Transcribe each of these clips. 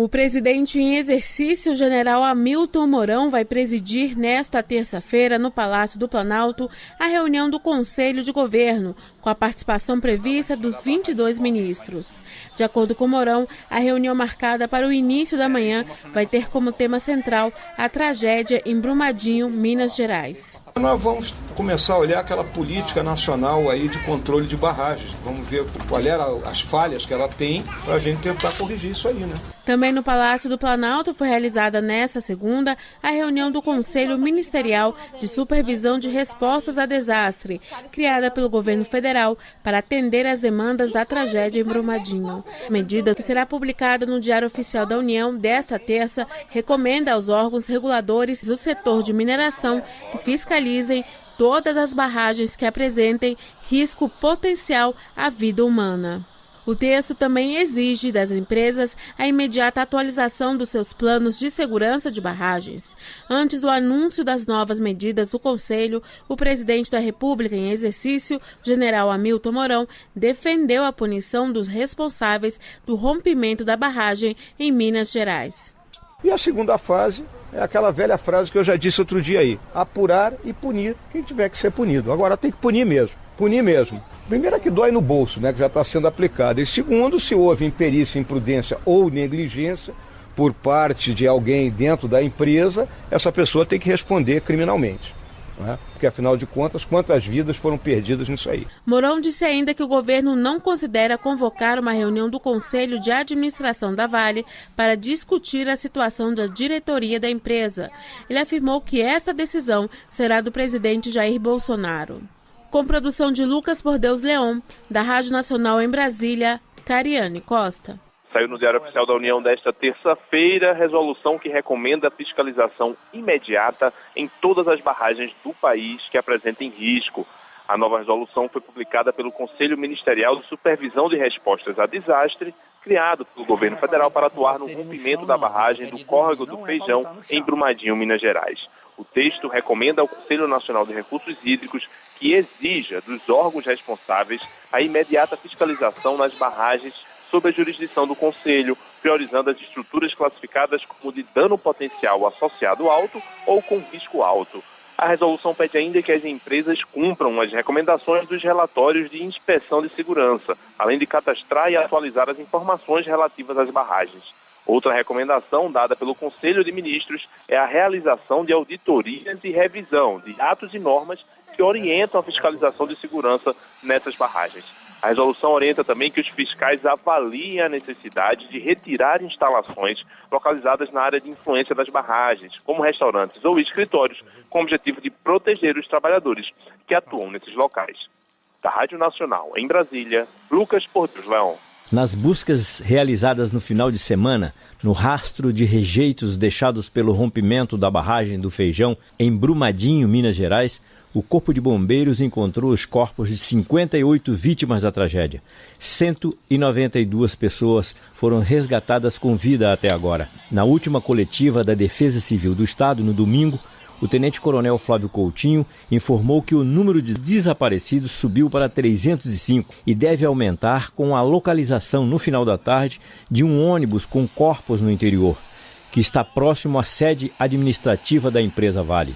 O presidente em exercício, general Hamilton Mourão, vai presidir nesta terça-feira no Palácio do Planalto a reunião do Conselho de Governo, com a participação prevista dos 22 ministros. De acordo com Mourão, a reunião marcada para o início da manhã vai ter como tema central a tragédia em Brumadinho, Minas Gerais. Nós vamos começar a olhar aquela política nacional aí de controle de barragens. Vamos ver qual eram as falhas que ela tem para a gente tentar corrigir isso aí, né? Também no Palácio do Planalto foi realizada nesta segunda a reunião do Conselho Ministerial de Supervisão de Respostas a Desastre, criada pelo governo federal para atender às demandas da tragédia em Brumadinho. A medida, que será publicada no Diário Oficial da União desta terça, recomenda aos órgãos reguladores do setor de mineração que fiscalizem todas as barragens que apresentem risco potencial à vida humana. O texto também exige das empresas a imediata atualização dos seus planos de segurança de barragens. Antes do anúncio das novas medidas do Conselho, o presidente da República em exercício, o general Hamilton Mourão, defendeu a punição dos responsáveis do rompimento da barragem em Minas Gerais. E a segunda fase é aquela velha frase que eu já disse outro dia aí: apurar e punir quem tiver que ser punido. Agora tem que punir mesmo. Primeiro é que dói no bolso, né, que já está sendo aplicado. E segundo, se houve imperícia, imprudência ou negligência por parte de alguém dentro da empresa, essa pessoa tem que responder criminalmente. Né? Porque, afinal de contas, quantas vidas foram perdidas nisso aí? Mourão disse ainda que o governo não considera convocar uma reunião do Conselho de Administração da Vale para discutir a situação da diretoria da empresa. Ele afirmou que essa decisão será do presidente Jair Bolsonaro. Com produção de Lucas Por Deus Leão, da Rádio Nacional em Brasília, Cariane Costa. Saiu no Diário Oficial da União desta terça-feira resolução que recomenda a fiscalização imediata em todas as barragens do país que apresentem risco. A nova resolução foi publicada pelo Conselho Ministerial de Supervisão de Respostas a Desastre, criado pelo governo federal para atuar no rompimento da barragem do Córrego do Feijão, em Brumadinho, Minas Gerais. O texto recomenda ao Conselho Nacional de Recursos Hídricos que exija dos órgãos responsáveis a imediata fiscalização nas barragens sob a jurisdição do Conselho, priorizando as estruturas classificadas como de dano potencial associado alto ou com risco alto. A resolução pede ainda que as empresas cumpram as recomendações dos relatórios de inspeção de segurança, além de cadastrar e atualizar as informações relativas às barragens. Outra recomendação dada pelo Conselho de Ministros é a realização de auditorias e revisão de atos e normas que orientam a fiscalização de segurança nessas barragens. A resolução orienta também que os fiscais avaliem a necessidade de retirar instalações localizadas na área de influência das barragens, como restaurantes ou escritórios, com o objetivo de proteger os trabalhadores que atuam nesses locais. Da Rádio Nacional, em Brasília, Lucas Por Deus Leão. Nas buscas realizadas no final de semana, no rastro de rejeitos deixados pelo rompimento da barragem do Feijão em Brumadinho, Minas Gerais, o Corpo de Bombeiros encontrou os corpos de 58 vítimas da tragédia. 192 pessoas foram resgatadas com vida até agora. Na última coletiva da Defesa Civil do Estado, no domingo, o tenente-coronel Flávio Coutinho informou que o número de desaparecidos subiu para 305 e deve aumentar com a localização no final da tarde de um ônibus com corpos no interior, que está próximo à sede administrativa da empresa Vale.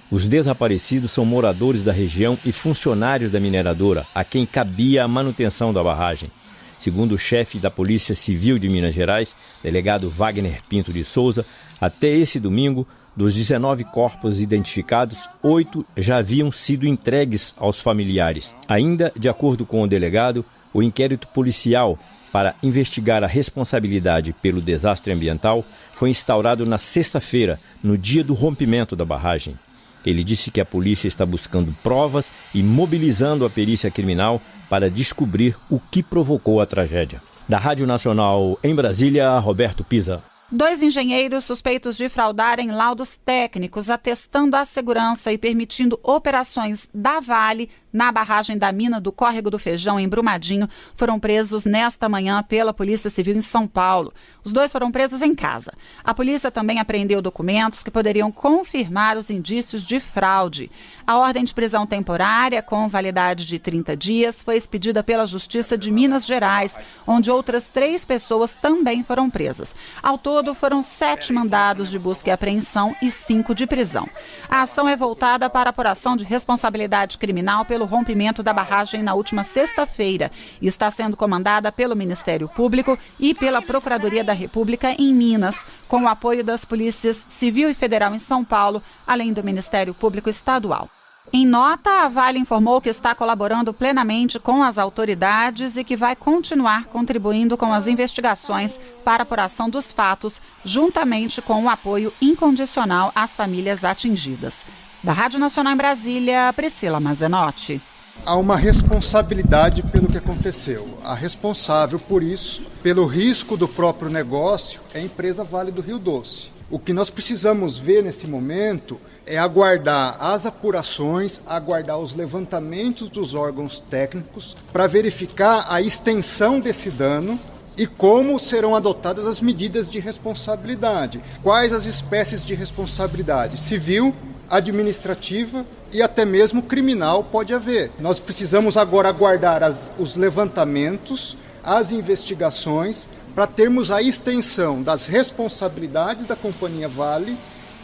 Os desaparecidos são moradores da região e funcionários da mineradora, a quem cabia a manutenção da barragem. Segundo o chefe da Polícia Civil de Minas Gerais, delegado Wagner Pinto de Souza, até esse domingo, dos 19 corpos identificados, 8 já haviam sido entregues aos familiares. Ainda, de acordo com o delegado, o inquérito policial para investigar a responsabilidade pelo desastre ambiental foi instaurado na sexta-feira, no dia do rompimento da barragem. Ele disse que a polícia está buscando provas e mobilizando a perícia criminal para descobrir o que provocou a tragédia. Da Rádio Nacional em Brasília, Roberto Pisa. 2 engenheiros suspeitos de fraudarem laudos técnicos, atestando a segurança e permitindo operações da Vale na barragem da mina do Córrego do Feijão, em Brumadinho, foram presos nesta manhã pela Polícia Civil em São Paulo. Os 2 foram presos em casa. A polícia também apreendeu documentos que poderiam confirmar os indícios de fraude. A ordem de prisão temporária, com validade de 30 dias, foi expedida pela Justiça de Minas Gerais, onde outras 3 pessoas também foram presas. Ao todo, foram 7 mandados de busca e apreensão e 5 de prisão. A ação é voltada para a apuração de responsabilidade criminal pelo rompimento da barragem na última sexta-feira e está sendo comandada pelo Ministério Público e pela Procuradoria da República em Minas, com o apoio das polícias Civil e Federal em São Paulo, além do Ministério Público Estadual. Em nota, a Vale informou que está colaborando plenamente com as autoridades e que vai continuar contribuindo com as investigações para a apuração dos fatos, juntamente com o apoio incondicional às famílias atingidas. Da Rádio Nacional em Brasília, Priscila Mazenotti. Há uma responsabilidade pelo que aconteceu. A responsável por isso, pelo risco do próprio negócio, é a empresa Vale do Rio Doce. O que nós precisamos ver nesse momento é aguardar as apurações, aguardar os levantamentos dos órgãos técnicos para verificar a extensão desse dano e como serão adotadas as medidas de responsabilidade. Quais as espécies de responsabilidade? Civil, administrativa e até mesmo criminal pode haver. Nós precisamos agora aguardar os levantamentos, as investigações, para termos a extensão das responsabilidades da Companhia Vale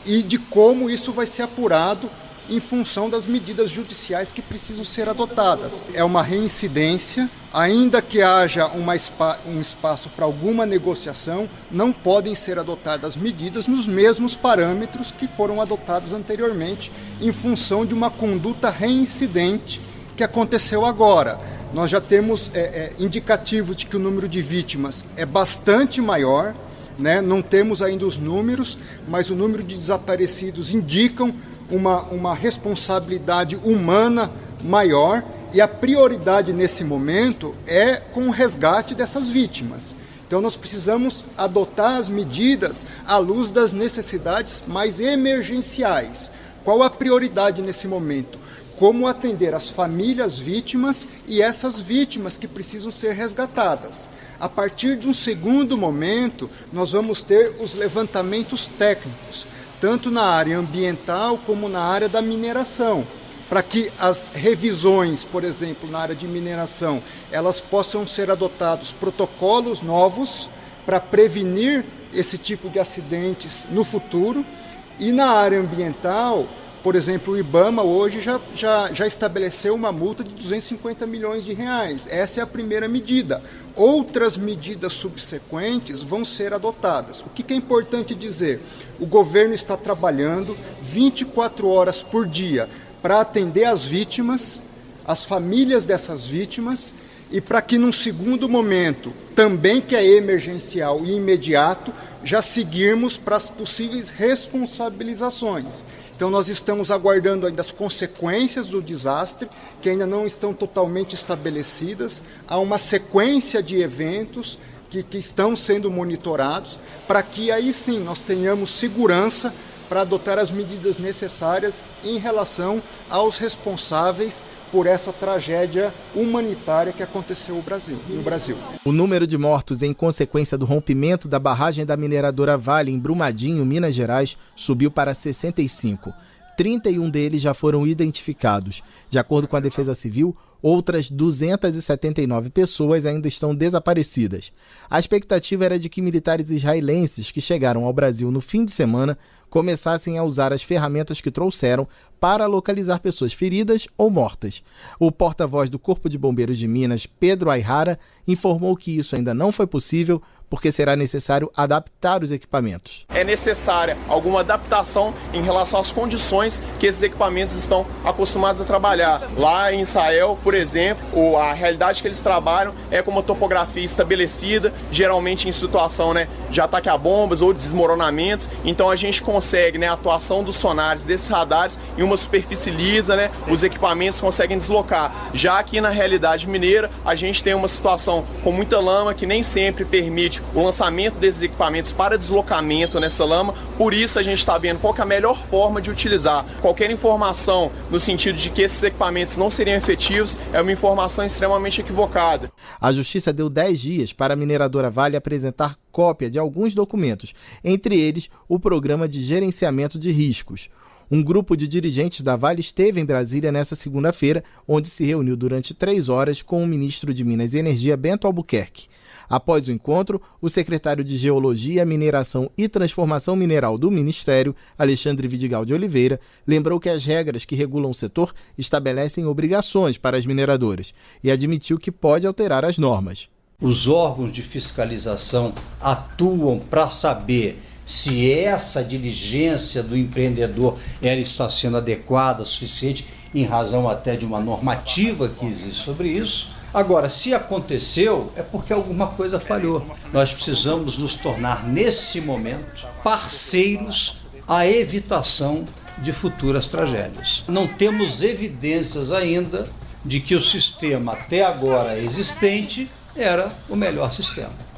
e de como isso vai ser apurado em função das medidas judiciais que precisam ser adotadas. É uma reincidência, ainda que haja um espaço para alguma negociação, não podem ser adotadas medidas nos mesmos parâmetros que foram adotados anteriormente, em função de uma conduta reincidente que aconteceu agora. Nós já temos indicativos de que o número de vítimas é bastante maior, né? Não temos ainda os números, mas o número de desaparecidos indicam uma responsabilidade humana maior e a prioridade nesse momento é com o resgate dessas vítimas. Então nós precisamos adotar as medidas à luz das necessidades mais emergenciais. Qual a prioridade nesse momento? Como atender as famílias vítimas e essas vítimas que precisam ser resgatadas. A partir de um segundo momento, nós vamos ter os levantamentos técnicos, tanto na área ambiental como na área da mineração, para que as revisões, por exemplo, na área de mineração, elas possam ser adotados protocolos novos para prevenir esse tipo de acidentes no futuro. E na área ambiental, por exemplo, o IBAMA hoje já estabeleceu uma multa de 250 milhões de reais. Essa é a primeira medida. Outras medidas subsequentes vão ser adotadas. O que é importante dizer? O governo está trabalhando 24 horas por dia para atender as vítimas, as famílias dessas vítimas, e para que num segundo momento, também que é emergencial e imediato, já seguirmos para as possíveis responsabilizações. Então nós estamos aguardando ainda as consequências do desastre, que ainda não estão totalmente estabelecidas. Há uma sequência de eventos que estão sendo monitorados, para que aí sim nós tenhamos segurança para adotar as medidas necessárias em relação aos responsáveis por essa tragédia humanitária que aconteceu no Brasil. O número de mortos em consequência do rompimento da barragem da mineradora Vale em Brumadinho, Minas Gerais, subiu para 65. 31 deles já foram identificados. De acordo com a Defesa Civil, outras 279 pessoas ainda estão desaparecidas. A expectativa era de que militares israelenses que chegaram ao Brasil no fim de semana começassem a usar as ferramentas que trouxeram para localizar pessoas feridas ou mortas. O porta-voz do Corpo de Bombeiros de Minas, Pedro Ayrara, informou que isso ainda não foi possível porque será necessário adaptar os equipamentos. É necessária alguma adaptação em relação às condições que esses equipamentos estão acostumados a trabalhar. Lá em Israel, por exemplo, a realidade que eles trabalham é com uma topografia estabelecida, geralmente em situação de ataque a bombas ou desmoronamentos. Então a gente consegue a atuação dos sonares, desses radares, em uma superfície lisa, os equipamentos conseguem deslocar. Já aqui na realidade mineira, a gente tem uma situação com muita lama que nem sempre permite o lançamento desses equipamentos para deslocamento nessa lama. Por isso a gente está vendo qual que é a melhor forma de utilizar. Qualquer informação no sentido de que esses equipamentos não seriam efetivos é uma informação extremamente equivocada. A Justiça deu 10 dias para a mineradora Vale apresentar cópia de alguns documentos, entre eles o Programa de Gerenciamento de Riscos. Um grupo de dirigentes da Vale esteve em Brasília nesta segunda-feira, onde se reuniu durante 3 horas com o ministro de Minas e Energia, Bento Albuquerque. Após o encontro, o secretário de Geologia, Mineração e Transformação Mineral do Ministério, Alexandre Vidigal de Oliveira, lembrou que as regras que regulam o setor estabelecem obrigações para as mineradoras e admitiu que pode alterar as normas. Os órgãos de fiscalização atuam para saber se essa diligência do empreendedor ela está sendo adequada, suficiente, em razão até de uma normativa que existe sobre isso. Agora, se aconteceu, é porque alguma coisa falhou. Nós precisamos nos tornar, nesse momento, parceiros à evitação de futuras tragédias. Não temos evidências ainda de que o sistema até agora existente era o melhor sistema.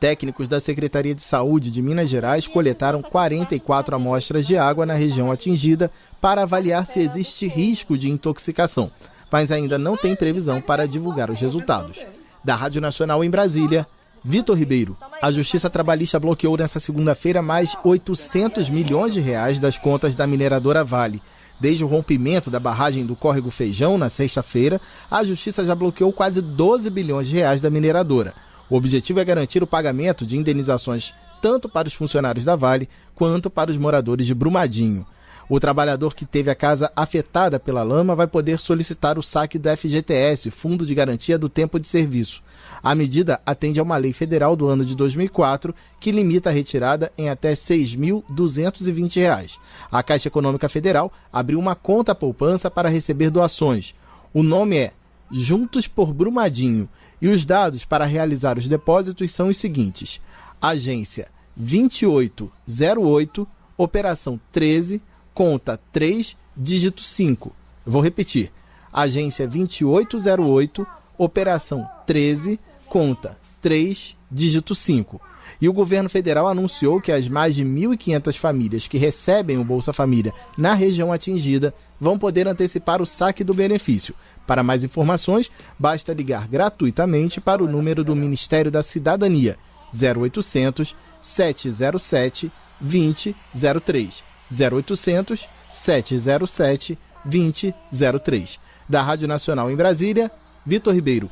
Técnicos da Secretaria de Saúde de Minas Gerais coletaram 44 amostras de água na região atingida para avaliar se existe risco de intoxicação, mas ainda não tem previsão para divulgar os resultados. Da Rádio Nacional em Brasília, Vitor Ribeiro. A Justiça Trabalhista bloqueou nesta segunda-feira mais 800 milhões de reais das contas da mineradora Vale. Desde o rompimento da barragem do Córrego Feijão, na sexta-feira, a Justiça já bloqueou quase 12 bilhões de reais da mineradora. O objetivo é garantir o pagamento de indenizações tanto para os funcionários da Vale quanto para os moradores de Brumadinho. O trabalhador que teve a casa afetada pela lama vai poder solicitar o saque do FGTS, Fundo de Garantia do Tempo de Serviço. A medida atende a uma lei federal do ano de 2004 que limita a retirada em até R$ 6.220. A Caixa Econômica Federal abriu uma conta poupança para receber doações. O nome é Juntos por Brumadinho e os dados para realizar os depósitos são os seguintes: agência 2808, operação 13, conta 3, dígito 5. Vou repetir. Agência 2808, operação 13, conta 3, dígito 5. E o governo federal anunciou que as mais de 1.500 famílias que recebem o Bolsa Família na região atingida vão poder antecipar o saque do benefício. Para mais informações, basta ligar gratuitamente para o número do Ministério da Cidadania, 0800 707 2003. 0800 707 2003. Da Rádio Nacional em Brasília, Vitor Ribeiro.